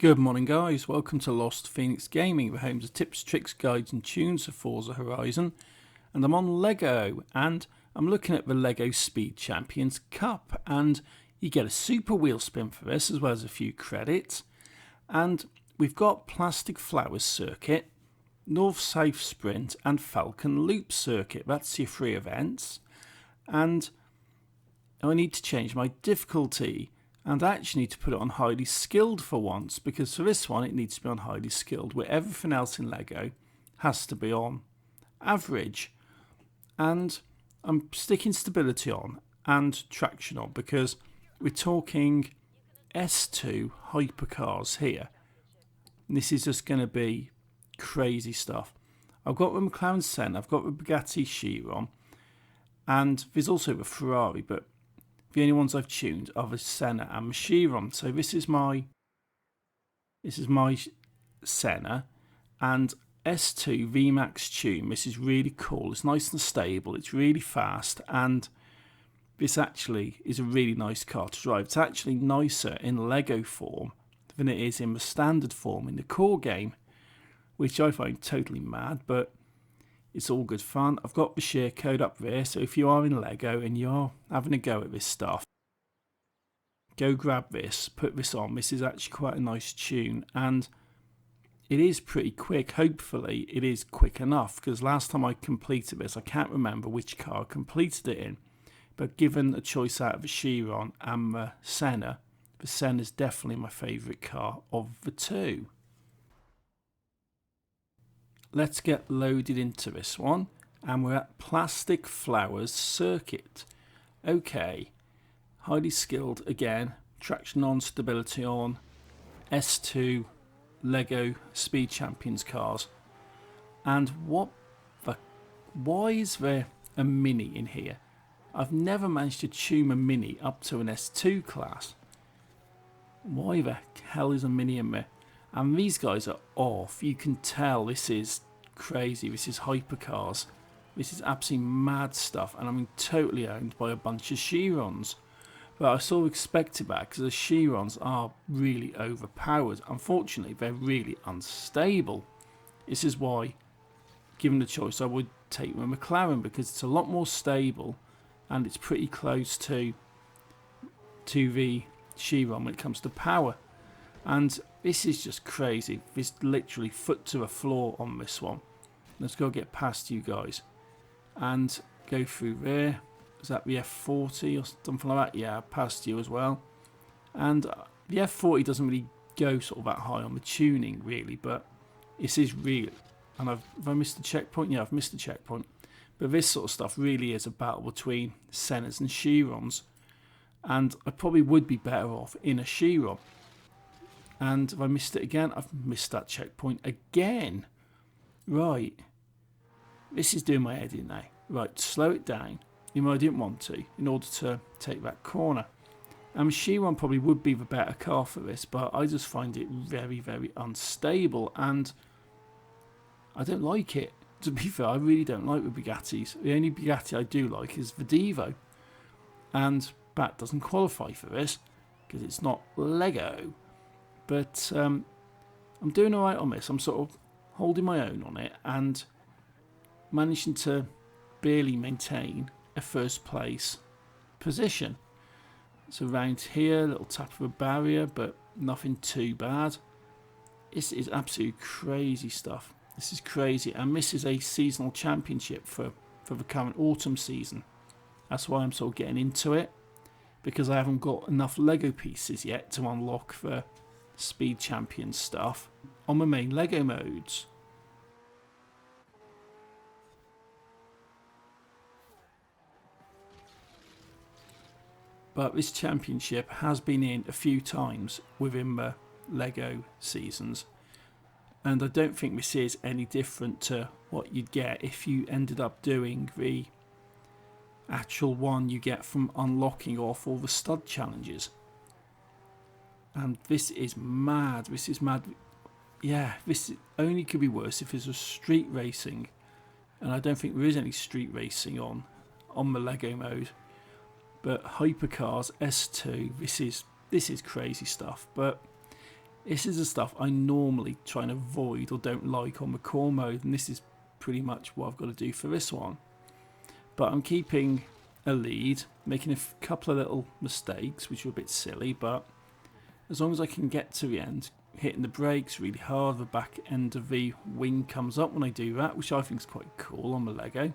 Good morning guys, welcome to Lost Phoenix Gaming, the home to tips, tricks, guides and tunes for Forza Horizon. And I'm on Lego and I'm looking at the Lego Speed Champions Cup, and you get a super wheel spin for this as well as a few credits. And we've got Plastic Flowers Circuit, North-South Sprint and Falcon Loop Circuit. That's your 3 events. And I need to change my difficulty. And I actually need to put it on highly skilled for once, because for this one it needs to be on highly skilled, where everything else in Lego has to be on average. And I'm sticking stability on and traction on, because we're talking S2 hypercars here. And this is just going to be crazy stuff. I've got the McLaren Senna, I've got the Bugatti Chiron, and there's also the Ferrari, but the only ones I've tuned are the Senna and the Chiron. So this is my Senna and S2 VMax tune. This is really cool. It's nice and stable. It's really fast, and this actually is a really nice car to drive. It's actually nicer in Lego form than it is in the standard form in the core game, which I find totally mad, but it's all good fun. I've got the share code up there, so if you are in Lego and you're having a go at this stuff, go grab this, put this on. This is actually quite a nice tune, and it is pretty quick. Hopefully it is quick enough, because last time I completed this, I can't remember which car I completed it in, but given a choice out of the Chiron and the Senna is definitely my favourite car of the two. Let's get loaded into this one, and we're at Plastic Flowers Circuit. Okay, highly skilled again, traction on, stability on, S2 Lego Speed Champions cars. And why is there a Mini in here? I've never managed to tune a Mini up to an S2 class. Why the hell is a Mini in there? And these guys are off. You can tell this is crazy. This is hypercars. This is absolutely mad stuff. And I'm totally owned by a bunch of Chirons. But I sort of expected that, because the Chirons are really overpowered. Unfortunately, they're really unstable. This is why, given the choice, I would take the McLaren, because it's a lot more stable and it's pretty close to the Chiron when it comes to power. And this is just crazy. There's literally foot to the floor on this one. Let's go get past you guys and go through there. Is that the F40 or something like that? Yeah, past you as well. And the F40 doesn't really go sort of that high on the tuning really, but this is real. And have I missed the checkpoint? Yeah, I've missed the checkpoint. But this sort of stuff really is a battle between Sennas and Chirons. And I probably would be better off in a Chiron. And have I missed it again? I've missed that checkpoint again. Right. This is doing my head in now. Right, slow it down. Even though I didn't want to, in order to take that corner. Chiron probably would be the better car for this, but I just find it very, very unstable. And I don't like it. To be fair, I really don't like the Bugattis. The only Bugatti I do like is the Devo. And that doesn't qualify for this, because it's not Lego. But I'm doing alright on this. I'm sort of holding my own on it and managing to barely maintain a first place position. So around here, a little tap of a barrier, but nothing too bad. This is absolutely crazy stuff. This is crazy, and this is a seasonal championship for the current autumn season. That's why I'm sort of getting into it, because I haven't got enough Lego pieces yet to unlock the Speed Champion stuff on my main Lego modes. But this championship has been in a few times within the Lego seasons, and I don't think this is any different to what you'd get if you ended up doing the actual one you get from unlocking off all the stud challenges. And this is mad. This is mad. Yeah, this only could be worse if it was street racing, and I don't think there is any street racing on the Lego mode. But hypercars S2, this is crazy stuff. But This is the stuff I normally try and avoid or don't like on the core mode, and this is pretty much what I've got to do for this one. But I'm keeping a lead, making a couple of little mistakes, which are a bit silly, but as long as I can get to the end, hitting the brakes really hard, the back end of the wing comes up when I do that, which I think is quite cool on the Lego.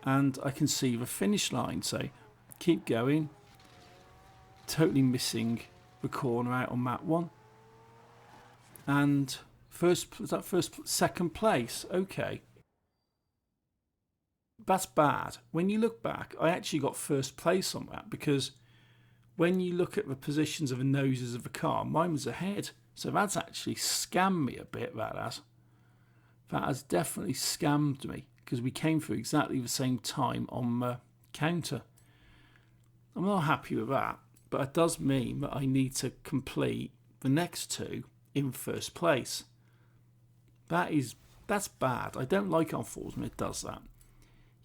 And I can see the finish line, so keep going. Totally missing the corner out on that one. And second place? Okay. That's bad. When you look back, I actually got first place on that, because when you look at the positions of the noses of the car, mine was ahead. So that's actually scammed me a bit, that has. That has definitely scammed me, because we came through exactly the same time on the counter. I'm not happy with that, but it does mean that I need to complete the next two in first place. That's bad. I don't like on Forza when it does that.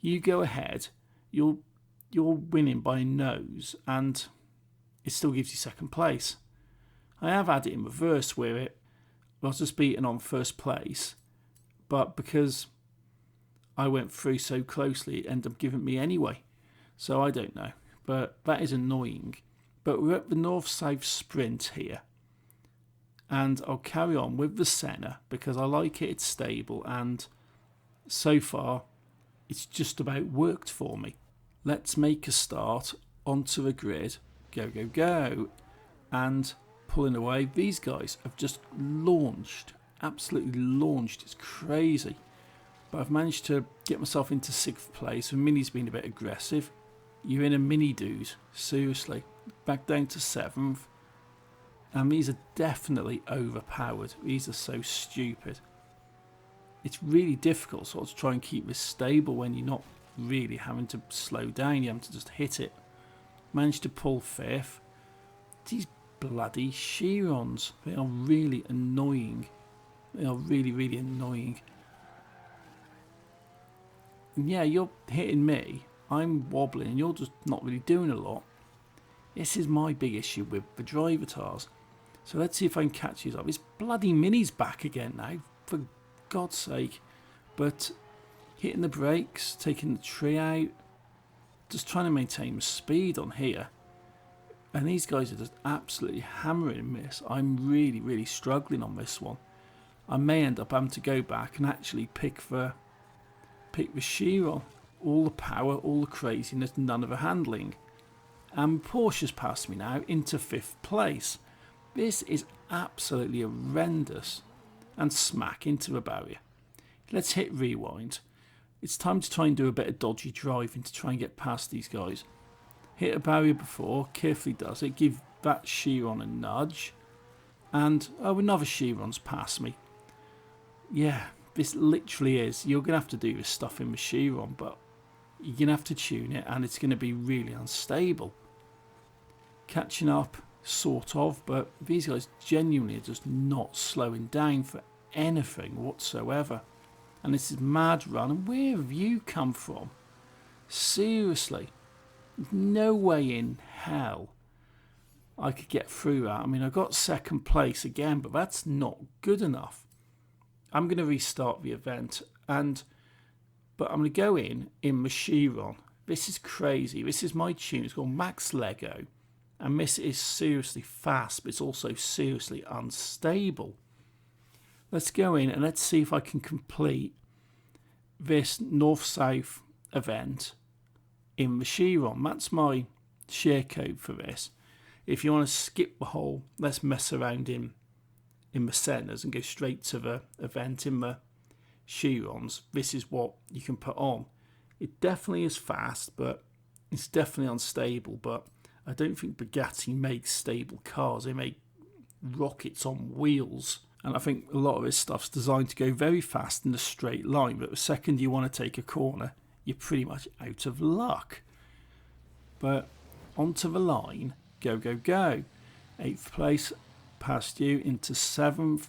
You go ahead, you're winning by a nose, and it still gives you second place. I have had it in reverse where I was just beaten on first place, but because I went through so closely, it ended up giving me anyway. So I don't know, but that is annoying. But we're at the north-south sprint here, and I'll carry on with the Senna because I like it, it's stable, and so far it's just about worked for me. Let's make a start onto the grid. Go, go, go. And pulling away. These guys have just launched. Absolutely launched. It's crazy. But I've managed to get myself into 6th place. The Mini's been a bit aggressive. You're in a Mini, dude. Seriously. Back down to 7th. And these are definitely overpowered. These are so stupid. It's really difficult sort of to try and keep this stable when you're not really having to slow down. You have to just hit it. Managed to pull 5th. These bloody Chirons. They are really annoying. They are really, really annoying. And yeah, you're hitting me. I'm wobbling and you're just not really doing a lot. This is my big issue with the drivatars. So let's see if I can catch these up. This bloody Mini's back again now. For God's sake. But hitting the brakes, taking the tree out, just trying to maintain the speed on here. And these guys are just absolutely hammering this. I'm really, really struggling on this one. I may end up having to go back and actually pick the Chiron. All the power, all the craziness, none of the handling. And Porsche's passed me now into 5th place. This is absolutely horrendous. And smack into the barrier. Let's hit rewind. It's time to try and do a bit of dodgy driving to try and get past these guys. Hit a barrier before, carefully does it, give that Chiron a nudge. And, oh, another Chiron's past me. Yeah, this literally is. You're going to have to do this stuff in the Chiron, but you're going to have to tune it and it's going to be really unstable. Catching up, sort of, but these guys genuinely are just not slowing down for anything whatsoever. And this is mad run. And where have you come from? Seriously. No way in hell I could get through that. I mean, I got 2nd place again, but that's not good enough. I'm going to restart the event, but I'm going to go in the Chiron. This is crazy. This is my tune. It's called Max Lego. And this is seriously fast, but it's also seriously unstable. Let's go in and let's see if I can complete this north-south event in the Chiron. That's my share code for this. If you want to skip the whole, let's mess around in the Sennas and go straight to the event in the Chirons, this is what you can put on. It definitely is fast, but it's definitely unstable. But I don't think Bugatti makes stable cars. They make rockets on wheels. And I think a lot of this stuff's designed to go very fast in a straight line. But the second you want to take a corner, you're pretty much out of luck. But onto the line, go, go, go. 8th place, past you into 7th.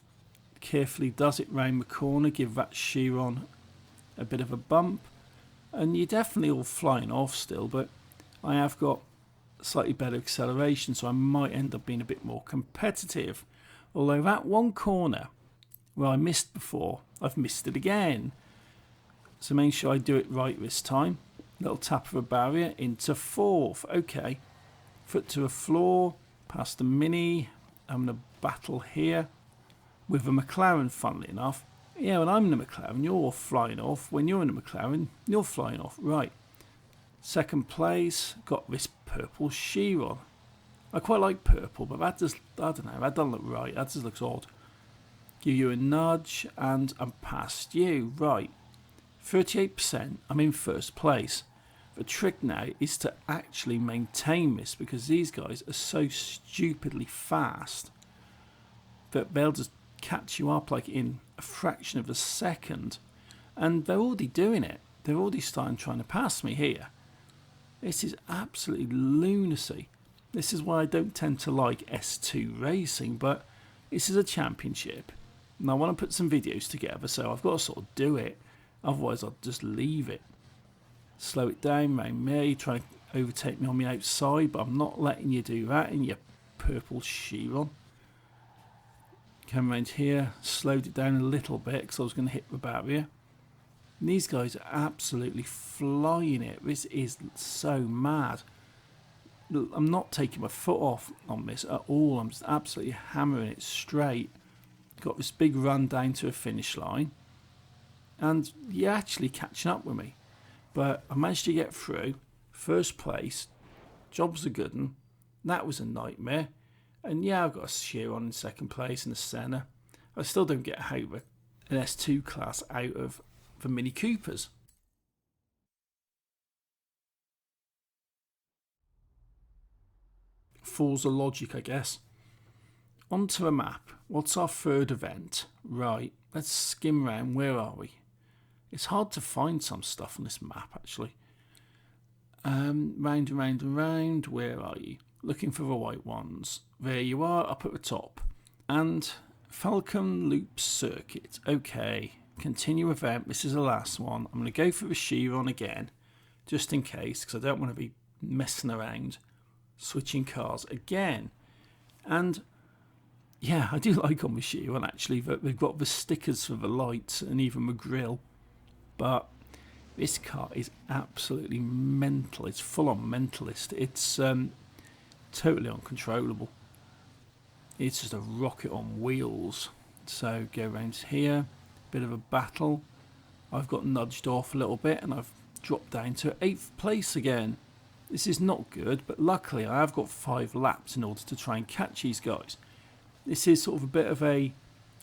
Carefully does it round the corner, give that Chiron a bit of a bump. And you're definitely all flying off still, but I have got slightly better acceleration, so I might end up being a bit more competitive. Although that one corner where I missed before, I've missed it again. So make sure I do it right this time. Little tap of a barrier into fourth. Okay, foot to the floor, past the Mini. I'm going to battle here with a McLaren, funnily enough. Yeah, when I'm in a McLaren, you're flying off. When you're in a McLaren, you're flying off. Right. Second place, got this purple Chiron. I quite like purple, but that just, I don't know, that doesn't look right. That just looks odd. Give you a nudge, and I'm past you. Right. 38%, I'm in first place. The trick now is to actually maintain this, because these guys are so stupidly fast that they'll just catch you up like in a fraction of a second. And they're already doing it. They're already starting trying to pass me here. This is absolutely lunacy. This is why I don't tend to like S2 racing, but this is a championship. And I want to put some videos together, so I've got to sort of do it. Otherwise, I'll just leave it. Slow it down round me, try to overtake me on the outside, but I'm not letting you do that in your purple Chiron. Come around here, slowed it down a little bit because I was going to hit the barrier. And these guys are absolutely flying it. This is so mad. I'm not taking my foot off on this at all. I'm just absolutely hammering it straight. Got this big run down to a finish line. And you're actually catching up with me. But I managed to get through. First place. Job's a good one. That was a nightmare. And yeah, I've got a Chiron in second place and a Senna. I still don't get how an S2 class out of the Mini Coopers. Forza logic, I guess. Onto the map. What's our third event? Right, let's skim around. Where are we? It's hard to find some stuff on this map, actually. Round and round and round. Where are you? Looking for the white ones. There you are, up at the top. And Falcon Loop Circuit. Okay, continue event. This is the last one. I'm going to go for the Chiron again, just in case, because I don't want to be messing around, switching cars again. And yeah, I do like on the Chiron, actually, that they've got the stickers for the lights and even the grille. But this car is absolutely mental. It's full on mentalist. It's totally uncontrollable. It's just a rocket on wheels. So go around here, bit of a battle. I've got nudged off a little bit and I've dropped down to 8th place again. This is not good, but luckily I have got 5 laps in order to try and catch these guys. This is sort of a bit of a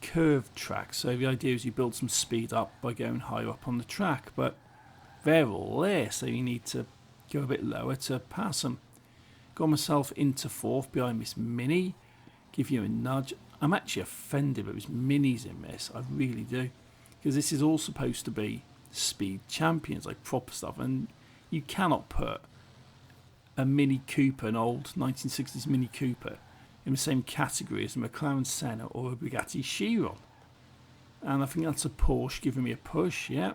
curved track, so the idea is you build some speed up by going higher up on the track, but they're all there, so you need to go a bit lower to pass them. Got myself into 4th behind this Mini. Give you a nudge. I'm actually offended that there's Minis in this. I really do, because this is all supposed to be speed champions, like proper stuff, and you cannot put a Mini Cooper, an old 1960s Mini Cooper, in the same category as a McLaren Senna or a Bugatti Chiron. And I think that's a Porsche giving me a push, yeah.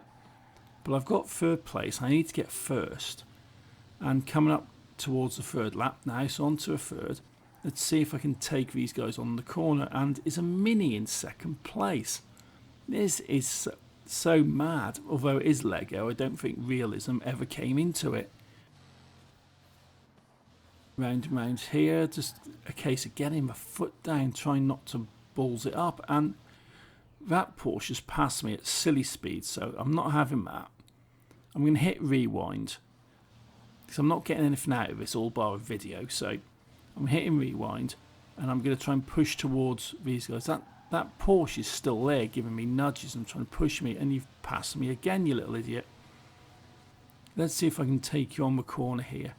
But I've got 3rd place. I need to get first. And coming up towards the 3rd lap now, so on to a 3rd. Let's see if I can take these guys on the corner. And is a Mini in 2nd place. This is so mad. Although it is Lego, I don't think realism ever came into it. Round and round here, just a case of getting my foot down, trying not to balls it up, and that Porsche's passed me at silly speed, so I'm not having that. I'm going to hit rewind, because I'm not getting anything out of this, all bar a video, so I'm hitting rewind, and I'm going to try and push towards these guys. That Porsche is still there, giving me nudges and trying to push me, and you've passed me again, you little idiot. Let's see if I can take you on the corner here.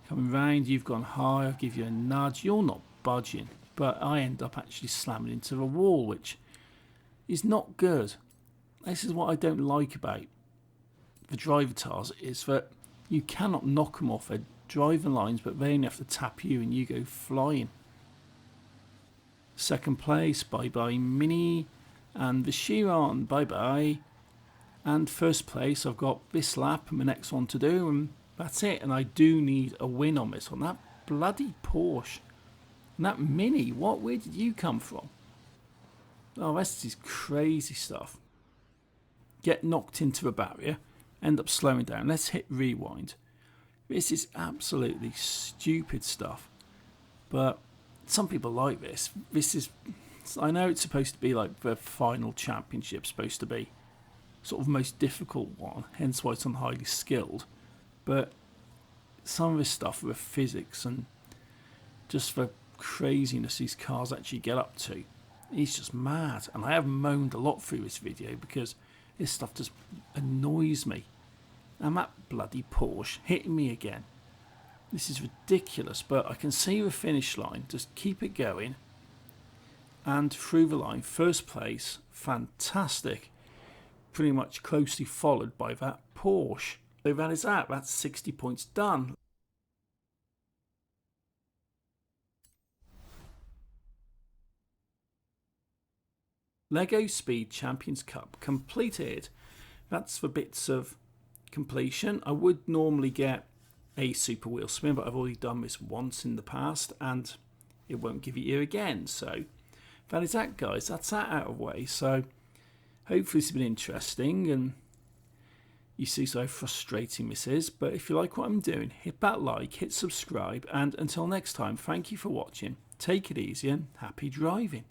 Coming round, you've gone high, I'll give you a nudge, you're not budging, but I end up actually slamming into the wall, which is not good. This is what I don't like about the driver tires, is that you cannot knock them off their driving lines, but they only have to tap you and you go flying. 2nd place, bye bye Mini, and the Chiron, bye bye. And 1st place, I've got this lap and the next one to do, and that's it. And I do need a win on this one. That bloody Porsche. And that Mini, where did you come from? Oh, this is crazy stuff. Get knocked into a barrier, end up slowing down. Let's hit rewind. This is absolutely stupid stuff. But some people like this. I know it's supposed to be like the final championship, supposed to be sort of most difficult one, hence why it's on highly skilled. But some of this stuff with physics and just the craziness these cars actually get up to, it's just mad. And I have moaned a lot through this video because this stuff just annoys me. And that bloody Porsche hitting me again. This is ridiculous, but I can see the finish line. Just keep it going. And through the line, first place, fantastic. Pretty much closely followed by that Porsche. So that is that. That's 60 points done. Lego Speed Champions Cup completed. That's the bits of completion. I would normally get a super wheel spin, but I've already done this once in the past and it won't give it here again. So that is that, guys. That's that out of the way. So hopefully it's been interesting and you see so frustrating this is. But if you like what I'm doing, hit that like, hit subscribe, and until next time, thank you for watching. Take it easy and happy driving.